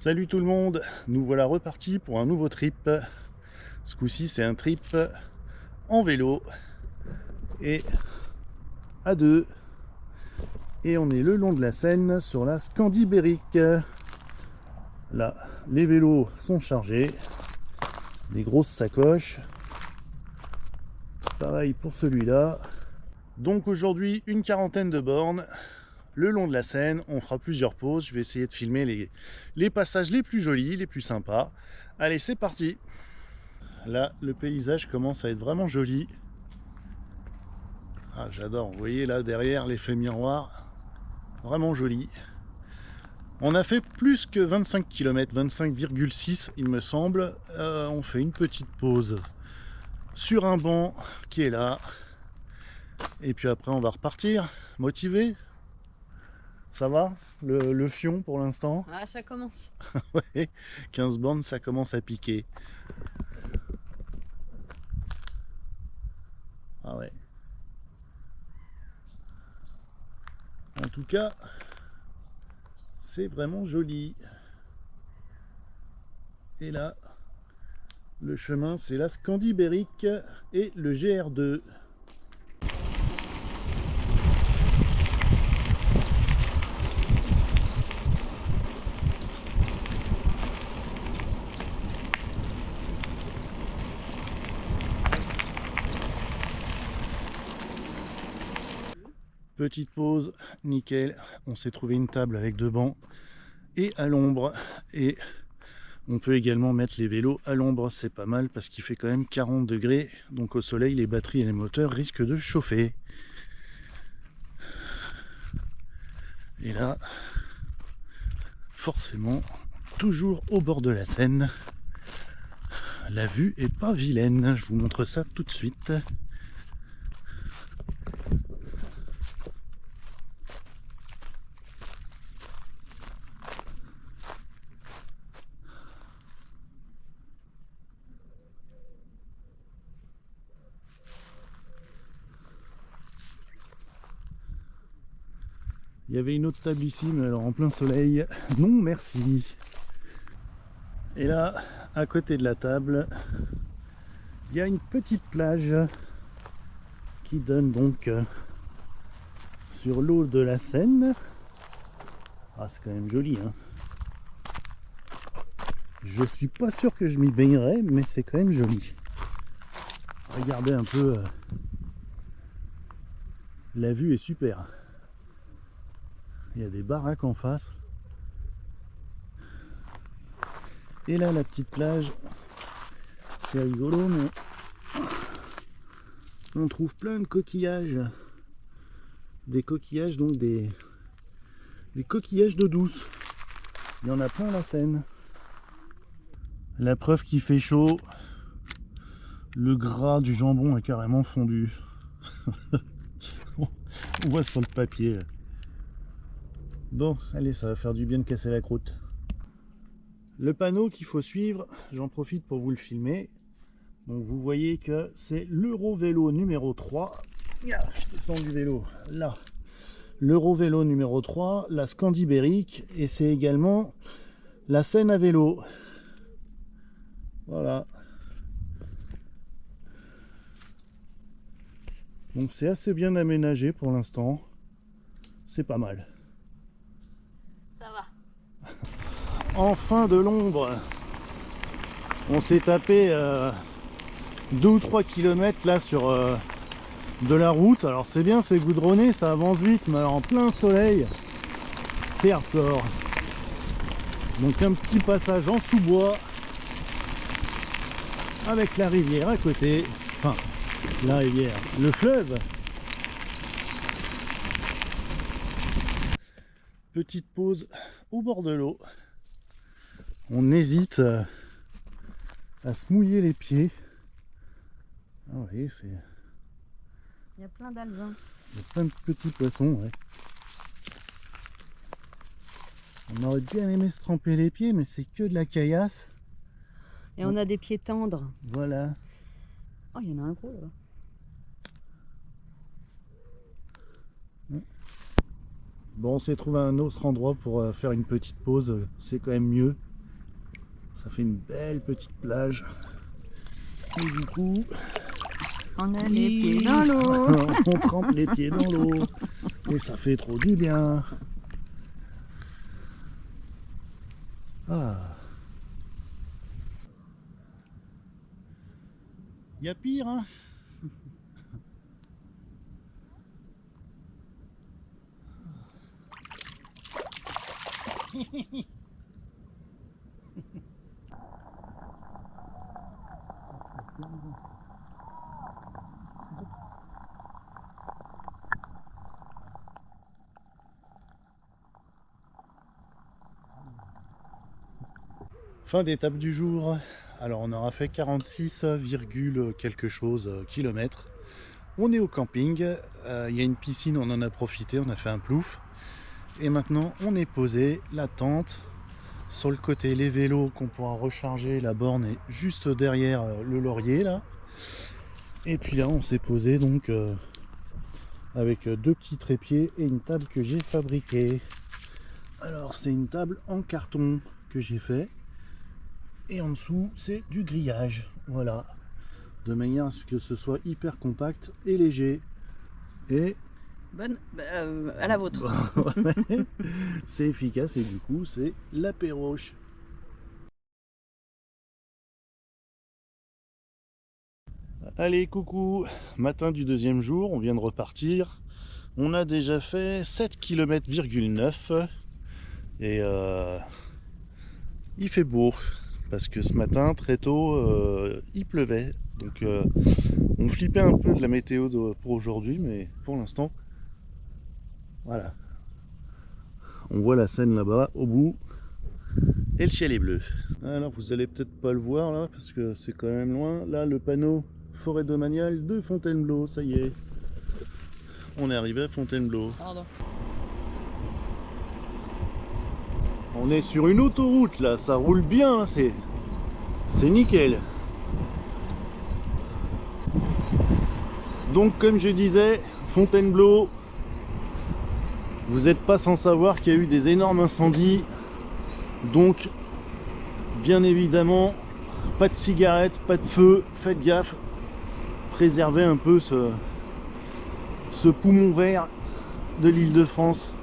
Salut tout le monde, nous voilà repartis pour un nouveau trip. Ce coup-ci c'est un trip en vélo et à deux. Et on est le long de la Seine sur la Scandibérique. Là, les vélos sont chargés, des grosses sacoches. Pareil pour celui-là. Donc aujourd'hui une quarantaine de bornes le long de la Seine. On fera plusieurs pauses. Je vais essayer de filmer les passages les plus jolis, les plus sympas. Allez, c'est parti. Là, le paysage commence à être vraiment joli. Ah, j'adore. Vous voyez là derrière l'effet miroir, vraiment joli. On a fait plus que 25 km, 25,6 il me semble. On fait une petite pause sur un banc qui est là. Et puis après on va repartir. Motivé? Ça va le fion pour l'instant? Ah, ça commence. Ouais, 15 bornes, ça commence à piquer. Ah ouais. En tout cas, c'est vraiment joli. Et là, le chemin, c'est la Scandibérique et le GR2. Petite pause, nickel. On s'est trouvé une table avec deux bancs et à l'ombre. Et on peut également mettre les vélos à l'ombre, c'est pas mal parce qu'il fait quand même 40 degrés. Donc au soleil, les batteries et les moteurs risquent de chauffer. Et là, forcément, toujours au bord de la Seine. La vue est pas vilaine, je vous montre ça tout de suite. Il y avait une autre table ici, mais alors en plein soleil, non merci. Et là, à côté de la table, il y a une petite plage qui donne donc sur l'eau de la Seine. Ah, c'est quand même joli, hein. Je suis pas sûr que je m'y baignerai, mais c'est quand même joli. Regardez un peu, la vue est super. Il y a des baraques en face. Et là, la petite plage, c'est rigolo, mais on trouve plein de coquillages. Des coquillages, donc des coquillages d'eau douce. Il y en a plein à la Seine. La preuve qu'il fait chaud, le gras du jambon est carrément fondu. On voit sur le papier. Bon, allez, ça va faire du bien de casser la croûte. Le panneau qu'il faut suivre, j'en profite pour vous le filmer. Donc vous voyez que c'est l'Eurovélo numéro 3. Je descends du vélo, là. L'Eurovélo numéro 3, la Scandibérique, et c'est également la Seine à vélo. Voilà. Donc c'est assez bien aménagé pour l'instant. C'est pas mal. Ça va. Enfin de l'ombre. On s'est tapé 2 ou 3 km là sur de la route. Alors c'est bien, c'est goudronné, ça avance vite, mais alors en plein soleil, c'est hardcore. Donc un petit passage en sous-bois avec la rivière à côté. Enfin, la rivière, le fleuve. Petite pause au bord de l'eau. On hésite à se mouiller les pieds. Ah oui, c'est... Il y a plein d'alevins. Il y a plein de petits poissons, ouais. On aurait bien aimé se tremper les pieds, mais c'est que de la caillasse. Et on a des pieds tendres. Voilà. Oh, il y en a un gros là. Bon, on s'est trouvé un autre endroit pour faire une petite pause. C'est quand même mieux. Ça fait une belle petite plage. Et du coup, On a les pieds dans l'eau. on trempe les pieds dans l'eau. Et ça fait trop du bien. Ah. Y a pire, hein? Fin d'étape du jour. Alors on aura fait 46, quelque chose kilomètres. On est au camping, il y a une piscine, on en a profité, on a fait un plouf. Et maintenant on est posé, la tente, sur le côté les vélos qu'on pourra recharger, la borne est juste derrière le laurier là. Et puis là on s'est posé donc avec deux petits trépieds et une table que j'ai fabriquée. Alors c'est une table en carton que j'ai fait. Et en dessous c'est du grillage, voilà, de manière à ce que ce soit hyper compact et léger. Et Bonne, à la vôtre. c'est efficace et du coup c'est l'apéroche. Allez, coucou, matin du deuxième jour, on vient de repartir. On a déjà fait 7 km,9 et il fait beau. Parce que ce matin, très tôt, il pleuvait. Donc on flippait un peu de la météo pour aujourd'hui, mais pour l'instant, voilà. On voit la Seine là-bas, au bout, et le ciel est bleu. Alors vous allez peut-être pas le voir là, parce que c'est quand même loin. Là, le panneau forêt domaniale de Fontainebleau, ça y est. On est arrivé à Fontainebleau. Pardon. On est sur une autoroute là, ça roule bien, c'est nickel. Donc comme je disais, Fontainebleau, vous n'êtes pas sans savoir qu'il y a eu des énormes incendies. Donc bien évidemment, pas de cigarettes, pas de feu, faites gaffe, préservez un peu ce poumon vert de l'Île-de-France.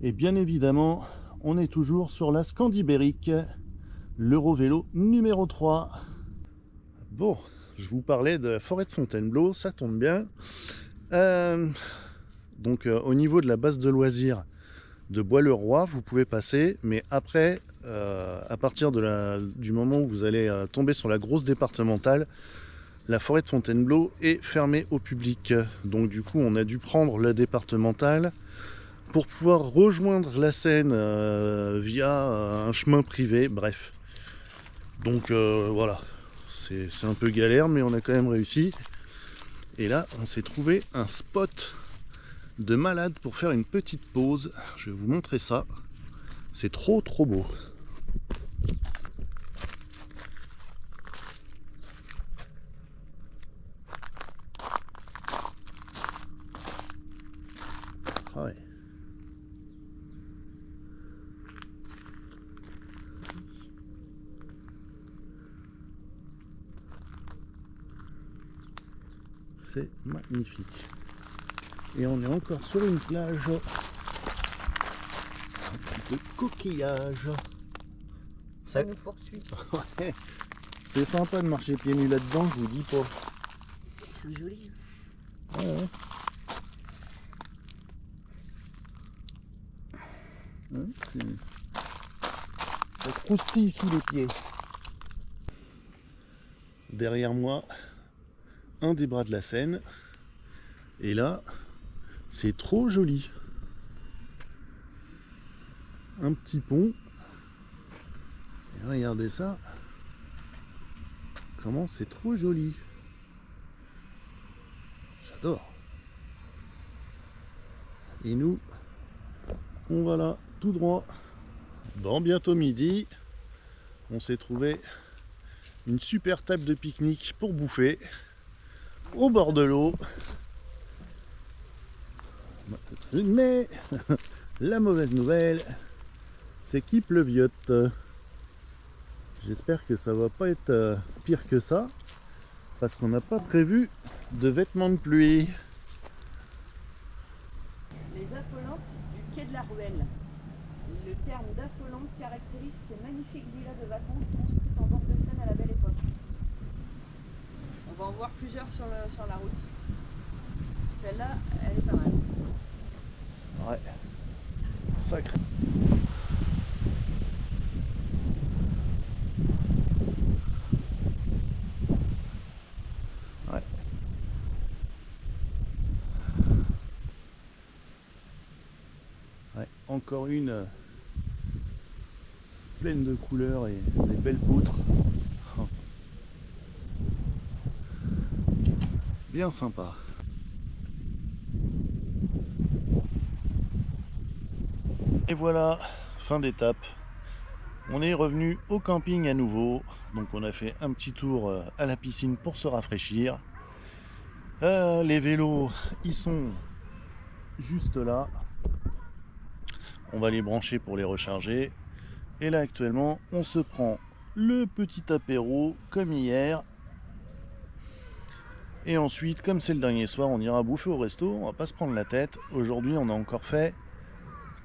Et bien évidemment, on est toujours sur la Scandibérique, l'Eurovélo numéro 3. Bon, je vous parlais de la forêt de Fontainebleau, ça tombe bien. Donc au niveau de la base de loisirs de Bois-le-Roi, vous pouvez passer, mais après, à partir du moment où vous allez tomber sur la grosse départementale, la forêt de Fontainebleau est fermée au public. Donc du coup, on a dû prendre la départementale pour pouvoir rejoindre la Seine via un chemin privé, bref. Donc voilà, c'est un peu galère, mais on a quand même réussi. Et là, on s'est trouvé un spot de malade pour faire une petite pause. Je vais vous montrer ça. C'est trop beau. Ah ouais. C'est magnifique. Et on est encore sur une plage de coquillages. Ça nous poursuit. Ouais. C'est sympa de marcher pieds nus là-dedans, je vous dis pas. Ils sont jolis. Ouais, ouais. Ouais, ça croustille sous les pieds. Derrière moi, un des bras de la Seine. Et là, c'est trop joli. Un petit pont. Et regardez ça. Comment c'est trop joli. J'adore. Et nous, on va là, tout droit. Bon, bientôt midi. On s'est trouvé une super table de pique-nique pour bouffer au bord de l'eau. Mais La mauvaise nouvelle, c'est qu'il pleuviote. J'espère que ça va pas être pire que ça, parce qu'on n'a pas prévu de vêtements de pluie. Les affolantes du quai de la Ruelle. Le terme d'affolante caractérise ces magnifiques villas de vacances construites en bord de Seine à la belle époque. On va en voir plusieurs sur la route. Celle-là, elle est pas mal. Ouais, sacré. Ouais. Ouais, encore une pleine de couleurs et des belles poutres. Bien sympa. Et voilà, fin d'étape. On est revenu au camping à nouveau. Donc on a fait un petit tour à la piscine pour se rafraîchir. Les vélos, ils sont juste là. On va les brancher pour les recharger. Et là actuellement, on se prend le petit apéro comme hier. Et ensuite, comme c'est le dernier soir, on ira bouffer au resto. On va pas se prendre la tête. Aujourd'hui, on a encore fait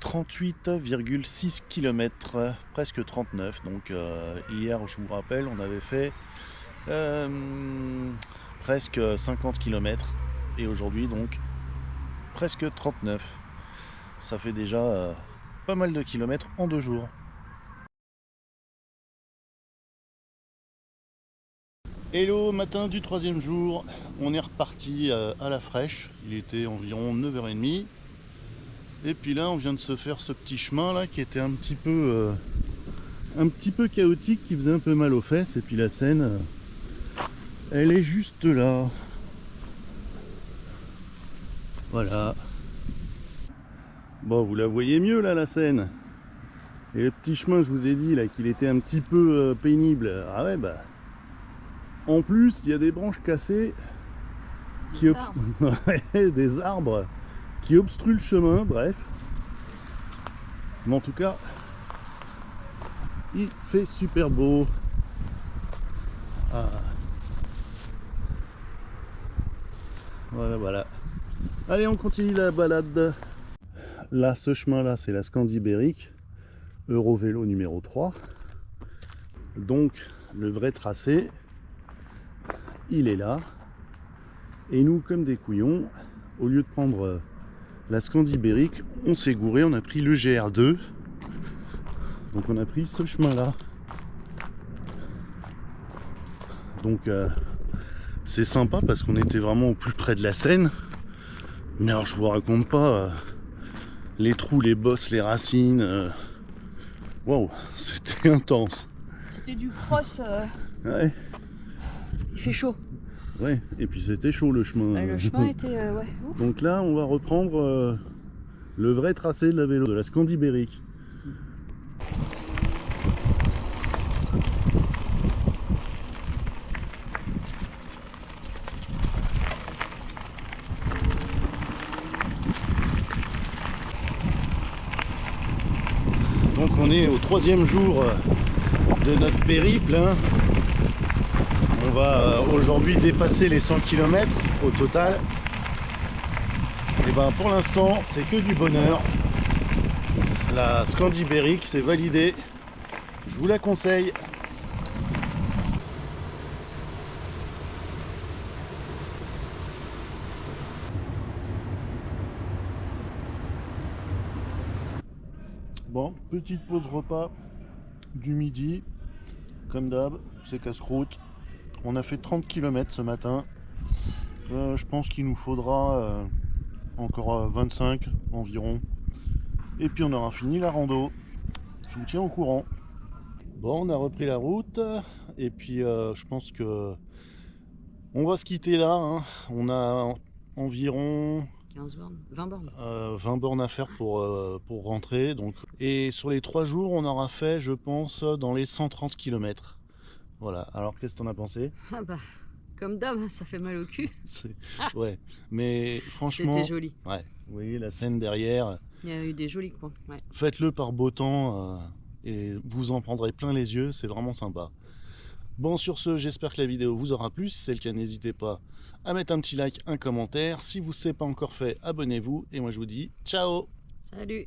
38,6 km, presque 39. Donc hier, je vous rappelle, on avait fait presque 50 km. Et aujourd'hui, donc, presque 39. Ça fait déjà pas mal de kilomètres en 2 jours. Hello, matin du 3e jour, on est reparti à la fraîche, il était environ 9h30. Et puis là on vient de se faire ce petit chemin là qui était un petit peu chaotique, qui faisait un peu mal aux fesses. Et puis la Seine, elle est juste là. Voilà. Bon, vous la voyez mieux là, la Seine. Et le petit chemin, je vous ai dit là qu'il était un petit peu pénible. Ah ouais, bah... En plus, il y a des branches cassées qui des arbres qui obstruent le chemin, bref. Mais en tout cas, il fait super beau. Ah. Voilà, voilà. Allez, on continue la balade. Là, ce chemin-là, c'est la Scandibérique, Eurovélo numéro 3. Donc, le vrai tracé, il est là. Et nous, comme des couillons, au lieu de prendre la Scandibérique, on s'est gouré, on a pris le GR2. Donc on a pris ce chemin-là. Donc c'est sympa parce qu'on était vraiment au plus près de la Seine. Mais alors je vous raconte pas les trous, les bosses, les racines. Waouh, c'était intense. C'était du cross. Ouais. Il fait chaud. Ouais, et puis c'était chaud le chemin. Le chemin était... ouais. Donc là, on va reprendre le vrai tracé de la vélo, de la Scandibérique. Donc on est au 3e jour de notre périple, hein. On va aujourd'hui dépasser les 100 km au total. Et ben pour l'instant c'est que du bonheur. La Scandibérique, c'est validé. Je vous la conseille. Bon, petite pause repas du midi. Comme d'hab, c'est casse-croûte. On a fait 30 km ce matin. Je pense qu'il nous faudra encore 25 environ. Et puis on aura fini la rando. Je vous tiens au courant. Bon, on a repris la route. Et puis je pense que on va se quitter là, hein. On a environ 15 bornes, 20 bornes. 20 bornes à faire pour rentrer. Donc. Et sur les 3 jours, on aura fait, je pense, dans les 130 km. Voilà. Alors, qu'est-ce que t'en as pensé? Ah bah, comme d'hab, ça fait mal au cul. Ouais, mais franchement... C'était joli. Ouais, vous voyez la Seine derrière. Il y a eu des jolis coins. Ouais. Faites-le par beau temps et vous en prendrez plein les yeux, c'est vraiment sympa. Bon, sur ce, j'espère que la vidéo vous aura plu. Si c'est le cas, n'hésitez pas à mettre un petit like, un commentaire. Si vous ne l'avez pas encore fait, abonnez-vous. Et moi, je vous dis ciao! Salut!